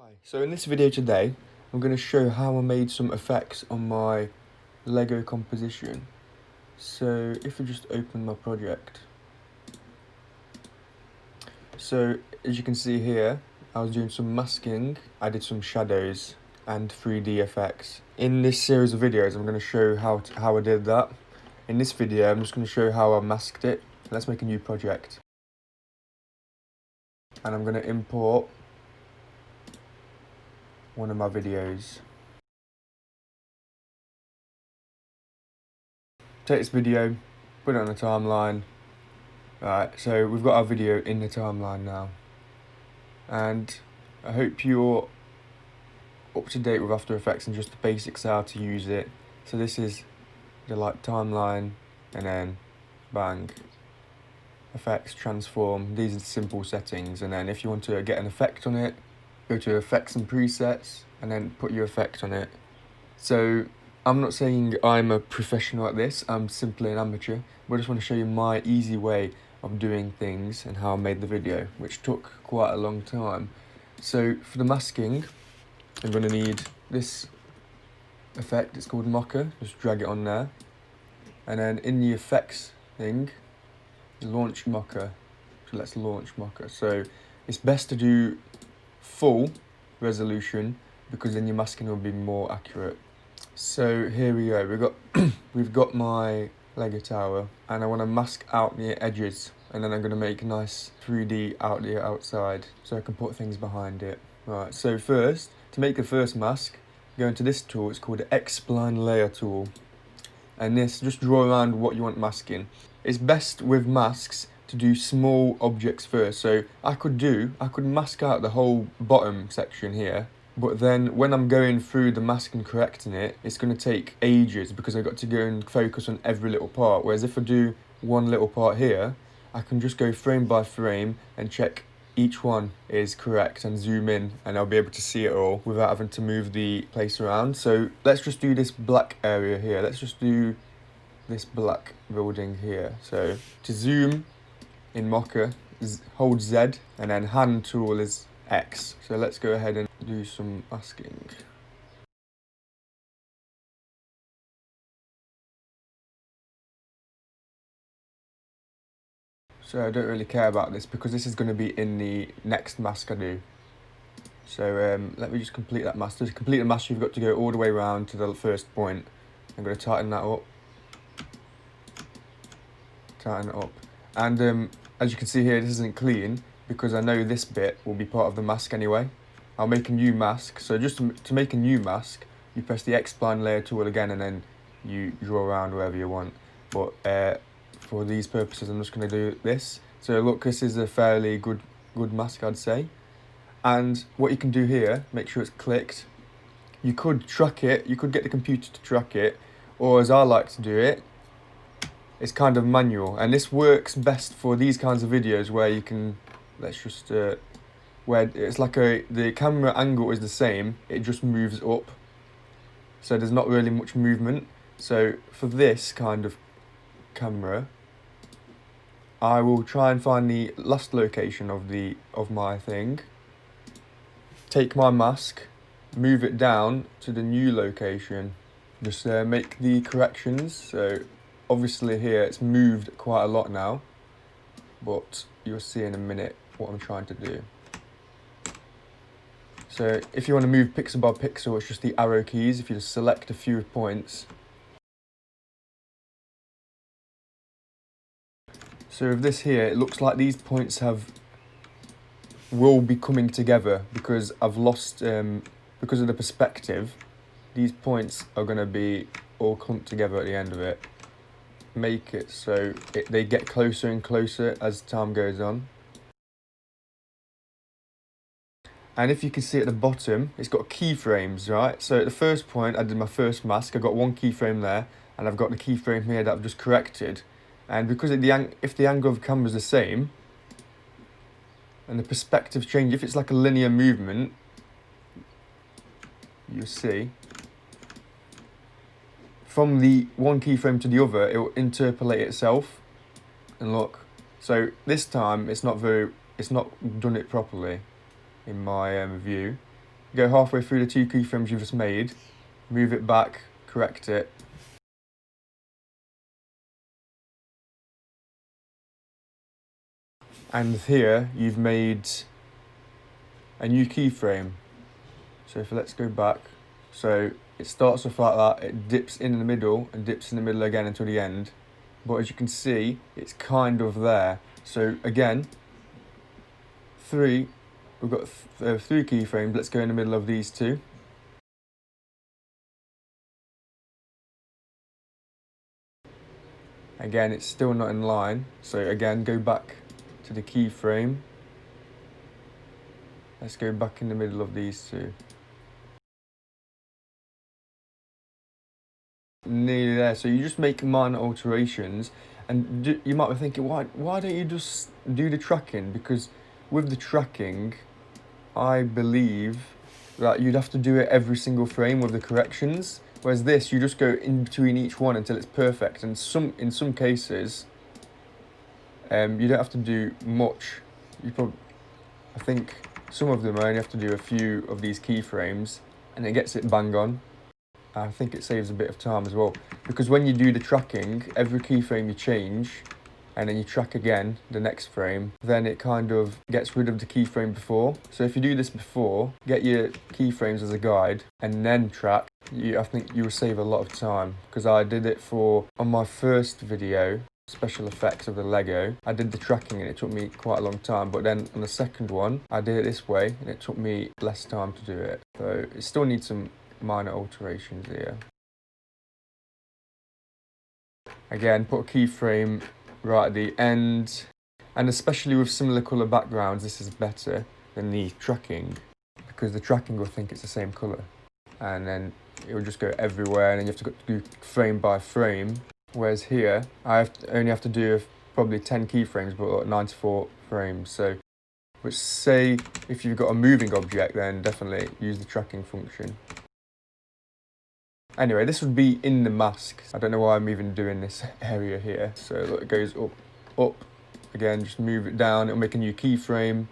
Hi, so in this video today, I'm going to show how I made some effects on my Lego composition. So if I just open my project. So as you can see here, I was doing some masking, I did some shadows and 3D effects. In this series of videos, I'm going to show how I did that. In this video, I'm just going to show how I masked it. Let's make a new project. And I'm going to import one of my videos. Take this video, put it on the timeline. Right, so we've got our video in the timeline now. And I hope you're up to date with After Effects and just the basics how to use it. So this is the timeline, and then bang, effects, transform. These are the simple settings, and then if you want to get an effect on it, go to effects and presets and then put your effect on it. So I'm not saying I'm a professional at this, I'm simply an amateur, but I just want to show you my easy way of doing things and how I made the video, which took quite a long time. So for the masking, I'm going to need this effect. It's called mocha. Just drag it on there, and then in the effects thing, launch mocha. So let's launch mocha. So it's best to do full resolution because then your masking will be more accurate. So here we go. We've got my Lego tower, and I want to mask out the edges, and then I'm going to make a nice 3D out the outside so I can put things behind it. Right, so first, to make the first mask, go into this tool. It's called the X-Spline Layer tool, and this, just draw around what you want masking. It's best with masks to do small objects first. So I could mask out the whole bottom section here, but then when I'm going through the mask and correcting it, it's going to take ages because I've got to go and focus on every little part. Whereas if I do one little part here, I can just go frame by frame and check each one is correct and zoom in, and I'll be able to see it all without having to move the place around. So let's just do this black area here. Let's just do this black building here. So to zoom in Mocha, hold Z, and then hand tool is X. So let's go ahead and do some masking. So I don't really care about this because this is going to be in the next mask I do. So let me just complete that mask. To complete the mask, you've got to go all the way around to the first point. I'm going to tighten that up. Tighten it up. And as you can see here, this isn't clean because I know this bit will be part of the mask anyway. I'll make a new mask. So just to make a new mask, you press the X-Spline Layer tool again, and then you draw around wherever you want. But for these purposes, I'm just going to do this. So look, this is a fairly good mask, I'd say. And what you can do here, make sure it's clicked. You could track it, you could get the computer to track it, or as I like to do it, it's kind of manual. And this works best for these kinds of videos where you can, where it's like the camera angle is the same, it just moves up. So there's not really much movement. So for this kind of camera, I will try and find the last location of my thing, take my mask, move it down to the new location, just make the corrections. So obviously here it's moved quite a lot now, but you'll see in a minute what I'm trying to do. So if you want to move pixel by pixel, it's just the arrow keys. If you just select a few points. So with this here, it looks like these points will be coming together because I've lost, because of the perspective, these points are going to be all clumped together at the end of it. Make it so they get closer and closer as time goes on. And if you can see at the bottom, it's got keyframes, right? So at the first point, I did my first mask. I got one keyframe there, and I've got the keyframe here that I've just corrected. And because if the angle of the camera is the same, and the perspective change, if it's like a linear movement, you'll see, from the one keyframe to the other, it will interpolate itself. And look, so this time it's not done it properly in my view. go halfway through the 2 keyframes you've just made, move it back, correct it. And here you've made a new keyframe. So if let's go back, so it starts off like that, it dips in the middle and dips in the middle again until the end. But as you can see, it's kind of there. So again, we've got 3 keyframes. Let's go in the middle of these 2. Again, it's still not in line. So again, go back to the keyframe. Let's go back in the middle of these 2. Nearly there. So you just make minor alterations, and you might be thinking, why don't you just do the tracking? Because with the tracking, I believe that you'd have to do it every single frame with the corrections, whereas this, you just go in between each one until it's perfect. And in some cases, you don't have to do much. I think some of them only have to do a few of these keyframes, and it gets it bang on. I think it saves a bit of time as well, because when you do the tracking, every keyframe you change and then you track again the next frame, then it kind of gets rid of the keyframe before. So if you do this before, get your keyframes as a guide and then track, I think you will save a lot of time. Because I did it on my first video, special effects of the Lego, I did the tracking and it took me quite a long time, but then on the second one I did it this way and it took me less time to do it. So it still needs some minor alterations here. Again, put a keyframe right at the end, and especially with similar colour backgrounds, this is better than the tracking, because the tracking will think it's the same colour and then it will just go everywhere and then you have to do frame by frame. Whereas here I only have to do probably 10 keyframes but like 94 frames. So which, say if you've got a moving object, then definitely use the tracking function. Anyway, this would be in the mask. I don't know why I'm even doing this area here. So look, it goes up. Again, just move it down. It'll make a new keyframe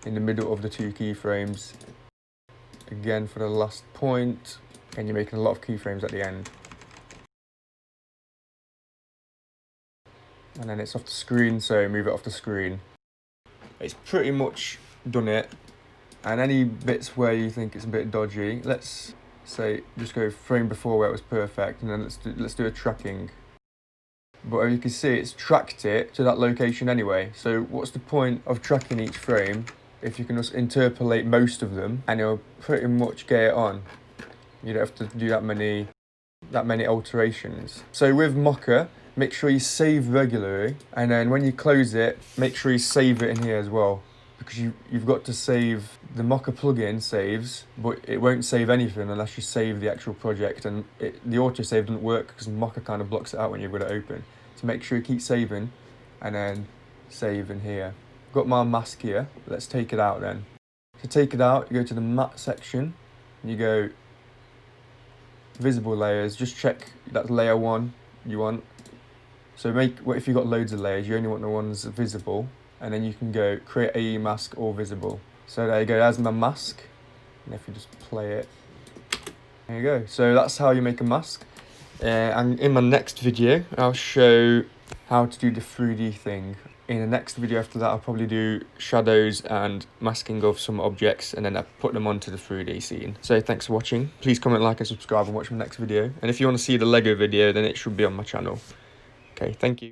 in the middle of the 2 keyframes. Again, for the last point. And you're making a lot of keyframes at the end. And then it's off the screen, so move it off the screen. It's pretty much done it. And any bits where you think it's a bit dodgy, let's say just go frame before where it was perfect, and then let's do a tracking. But as you can see, it's tracked it to that location anyway. So what's the point of tracking each frame if you can just interpolate most of them and it'll pretty much get it on? You don't have to do that many alterations. So with Mocha, make sure you save regularly, and then when you close it, make sure you save it in here as well, because you've got to save. The Mocha plugin saves, but it won't save anything unless you save the actual project, and the autosave doesn't work because Mocha kind of blocks it out when you've got it open. So make sure you keep saving and then save in here. I've got my mask here. Let's take it out then. To take it out, you go to the matte section and you go visible layers. Just check that's layer 1 you want. So if you've got loads of layers, you only want the ones visible, and then you can go create AE mask or visible. So there you go, there's my mask. And if you just play it, there you go. So that's how you make a mask. And in my next video, I'll show how to do the 3D thing. In the next video after that, I'll probably do shadows and masking of some objects, and then I put them onto the 3D scene. So thanks for watching. Please comment, like and subscribe and watch my next video. And if you want to see the Lego video, then it should be on my channel. Okay, thank you.